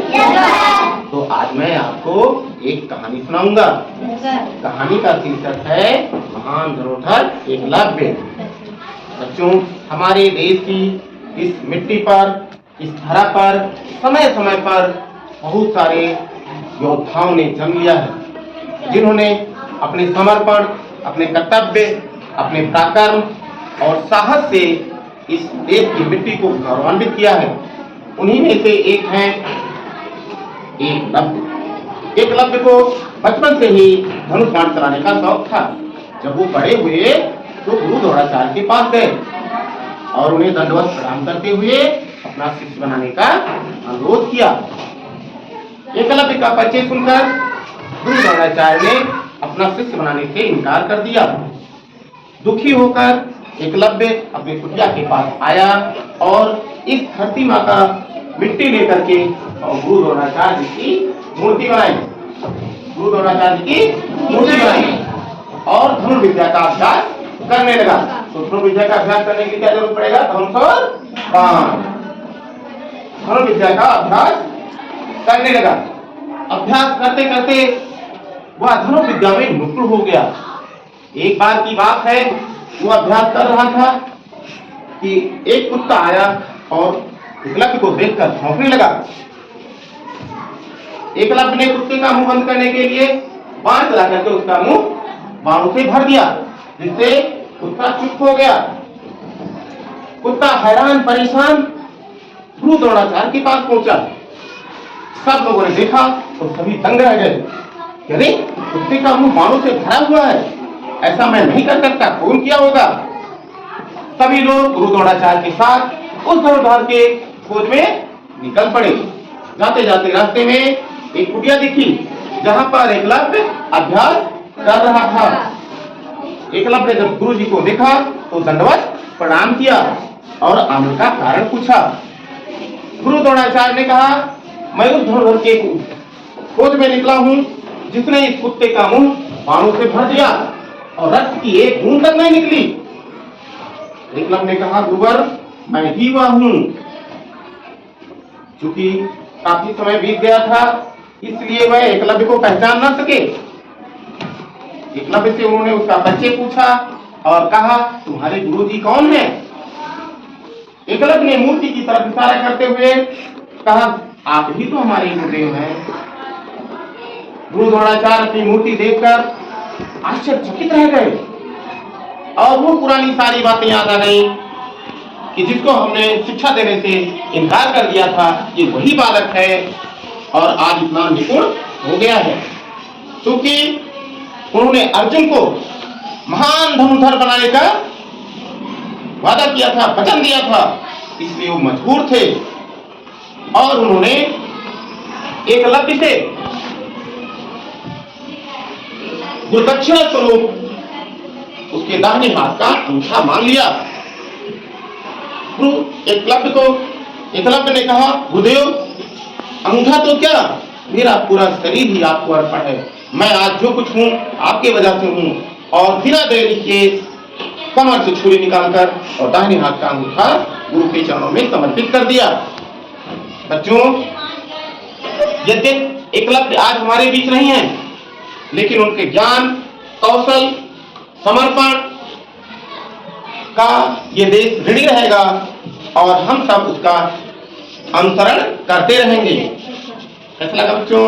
तो आज मैं आपको एक कहानी सुनाऊंगा। कहानी का शीर्षक है महान धनुर्धर एकलव्य। बच्चों, हमारे देश की इस मिट्टी पर, इस धरा पर समय समय पर बहुत सारे योद्धाओं ने जन्म लिया है, जिन्होंने अपने समर्पण, अपने कर्तव्य, अपने पराक्रम और साहस से इस देश की मिट्टी को गौरवान्वित किया है। उन्हीं में से एक है एकलव्य। एकलव्य को बचपन से ही धनुष बाण चलाने का शौक था। जब वो बड़े हुए तो गुरु द्रोणाचार्य के पास गए और उन्हें दंडवत प्रणाम करते हुए अपना शिष्य बनाने का अनुरोध किया। एकलव्य का परिचय सुनकर गुरु द्रोणाचार्य ने अपना शिष्य बनाने से इनकार कर दिया। दुखी होकर एकलव्य अपने कुटिया के पास आया और इस धरती माँ का मिट्टी लेकर के और गुरु द्रोणाचार्य की मूर्ति बनाई। गुरु द्रोणाचार्य की मूर्ति बनाई और धनुर्विद्या का अभ्यास करने लगा। तो धनुर्विद्या का अभ्यास करने के लिए क्या जरूरत पड़ेगा? धनुष और बाण। धनुर्विद्या का अभ्यास करने लगा। अभ्यास करते करते वह धनुर्विद्या में निपुण हो गया। एक बार की बात है, वो अभ्यास कर रहा था कि एक कुत्ता आया और एकलव्य को देखकर भौंकने लगा। एकलव्य ने कुत्ते का मुंह बंद करने के लिए बाण चला करके उसका मुंह बाणों से भर दिया, जिससे कुत्ता चुप हो गया। कुत्ता हैरान परेशान गुरु द्रोणाचार्य के पास पहुंचा। सब लोगों ने देखा तो सभी दंग रह गए। अरे, कुत्ते का मुंह बाणों से भरा हुआ है, ऐसा मैं नहीं कर सकता, कौन किया होगा? सभी लोग गुरु द्रोणाचार्य के साथ उस धनुर्धर के खोज में निकल पड़े। जाते जाते रास्ते में एक कुटिया दिखी, जहां पर एकलव्य अभ्यास कर रहा था। एकलव्य ने जब गुरु जी को देखा तो दंडवत प्रणाम किया और आने का कारण पूछा। गुरु द्रोणाचार्य ने कहा, मैं उस धनुर्धर के खोज में निकला हूं जिसने इस कुत्ते का मुंह बाणों से भर दिया और रक्त की एक बूंद तक नहीं निकली। एकलव्य ने कहा, गुरुवर, मैं ही वह हूं। चूंकि काफी समय बीत गया था, इसलिए वह एकलव्य को पहचान न सके। एकलव्य से उन्होंने उसका परिचय पूछा और कहा, तुम्हारे गुरुजी कौन हैं? एकलव्य ने मूर्ति की तरफ इशारा करते हुए कहा, आप ही तो हमारे गुरुदेव हैं। गुरु द्रोणाचार्य अपनी मूर्ति देखकर आश्चर्यचकित रह गए और वो पुरानी सारी बातें याद आ गई कि जिसको हमने शिक्षा देने से इनकार कर दिया था, ये वही बालक है और आज इतना निपुण हो गया है। क्योंकि उन्होंने अर्जुन को महान धनुर्धर बनाने का वादा किया था, वचन दिया था, इसलिए वो मजबूर थे और उन्होंने एकलव्य से गुरुदक्षिणा स्वरूप उसके दाहिने हाथ का अंगूठा मांग लिया। गुरु एकलव्य ने कहा, गुरुदेव, अंगूठा तो क्या, मेरा पूरा शरीर ही आपको अर्पण है। मैं आज जो कुछ हूँ आपके वजह से हूँ। और बिना देरी के कमर से छुरी निकालकर और दाहिने हाथ का अंगूठा गुरु के चरणों में समर्पित कर दिया। बच्चों, यद्यपि एकलव्य आज हमारे बीच नहीं है, लेकिन उनके ज्ञान, कौशल, समर्पण का ये देश ऋणी रहेगा और हम सब उसका अनुसरण करते रहेंगे। कैसा लगा बच्चों?